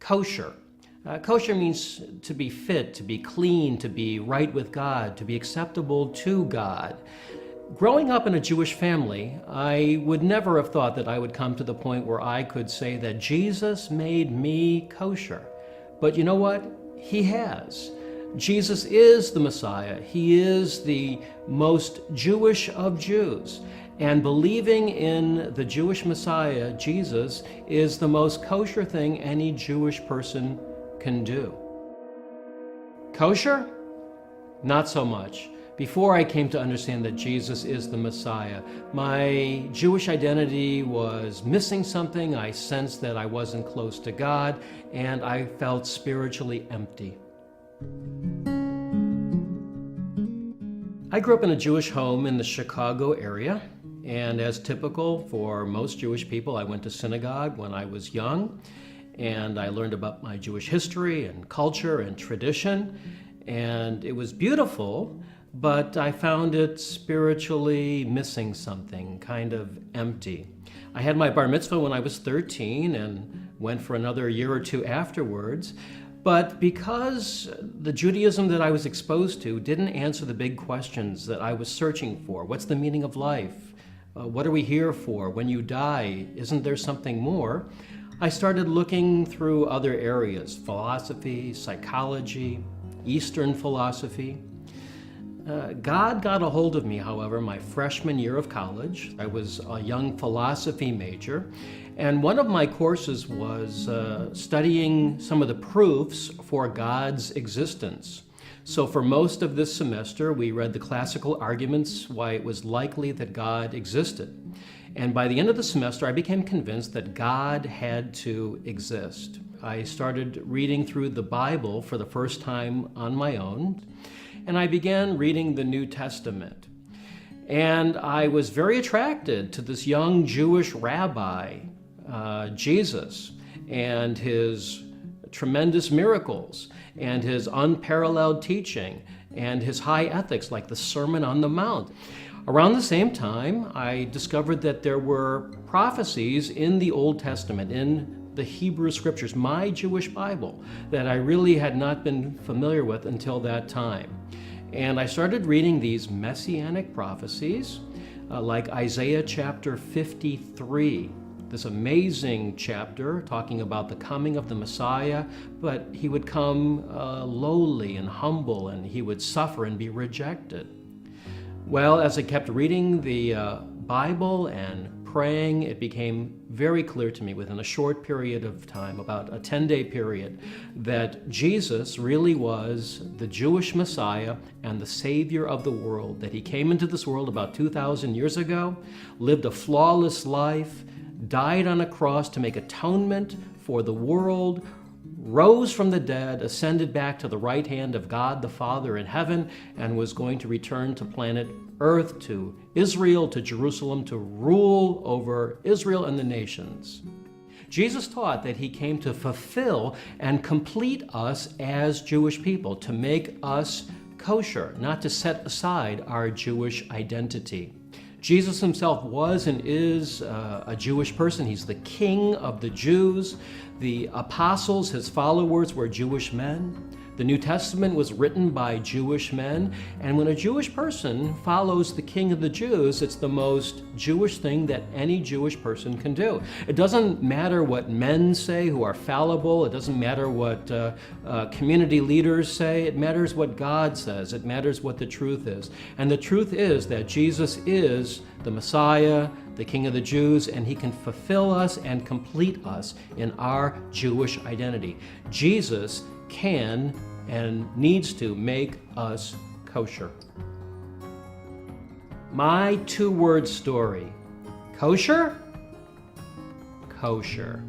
kosher. Kosher means to be fit, to be clean, to be right with God, to be acceptable to God. Growing up in a Jewish family, I would never have thought that I would come to the point where I could say that Jesus made me kosher. But you know what? He has. Jesus is the Messiah. He is the most Jewish of Jews. And believing in the Jewish Messiah, Jesus, is the most kosher thing any Jewish person can do. Kosher? Not so much. Before I came to understand that Jesus is the Messiah, my Jewish identity was missing something. I sensed that I wasn't close to God, and I felt spiritually empty. I grew up in a Jewish home in the Chicago area, and as typical for most Jewish people, I went to synagogue when I was young, and I learned about my Jewish history and culture and tradition, and it was beautiful, but I found it spiritually missing something, kind of empty. I had my bar mitzvah when I was 13 and went for another year or two afterwards, but because the Judaism that I was exposed to didn't answer the big questions that I was searching for. What's the meaning of life? What are we here for? When you die, isn't there something more? I started looking through other areas, philosophy, psychology, Eastern philosophy. God got a hold of me, however, my freshman year of college. I was a young philosophy major, and one of my courses was studying some of the proofs for God's existence. So for most of this semester, we read the classical arguments why it was likely that God existed. And by the end of the semester, I became convinced that God had to exist. I started reading through the Bible for the first time on my own, and I began reading the New Testament. And I was very attracted to this young Jewish rabbi, Jesus, and his tremendous miracles, and his unparalleled teaching, and his high ethics, like the Sermon on the Mount. Around the same time, I discovered that there were prophecies in the Old Testament, in the Hebrew Scriptures, my Jewish Bible, that I really had not been familiar with until that time. And I started reading these messianic prophecies, like Isaiah chapter 53, this amazing chapter talking about the coming of the Messiah, but he would come lowly and humble, and he would suffer and be rejected. Well, as I kept reading the Bible and praying, it became very clear to me within a short period of time, about a 10-day period, that Jesus really was the Jewish Messiah and the Savior of the world, that he came into this world about 2,000 years ago, lived a flawless life, died on a cross to make atonement for the world, rose from the dead, ascended back to the right hand of God the Father in heaven, and was going to return to planet Earth, to Israel, to Jerusalem, to rule over Israel and the nations. Jesus taught that he came to fulfill and complete us as Jewish people, to make us kosher, not to set aside our Jewish identity. Jesus himself was and is a Jewish person. He's the King of the Jews. The apostles, his followers, were Jewish men. The New Testament was written by Jewish men, and when a Jewish person follows the King of the Jews, it's the most Jewish thing that any Jewish person can do. It doesn't matter what men say who are fallible. It doesn't matter what community leaders say. It matters what God says. It matters what the truth is. And the truth is that Jesus is the Messiah, the King of the Jews, and he can fulfill us and complete us in our Jewish identity. Jesus can and needs to make us kosher. My two-word story: kosher, kosher.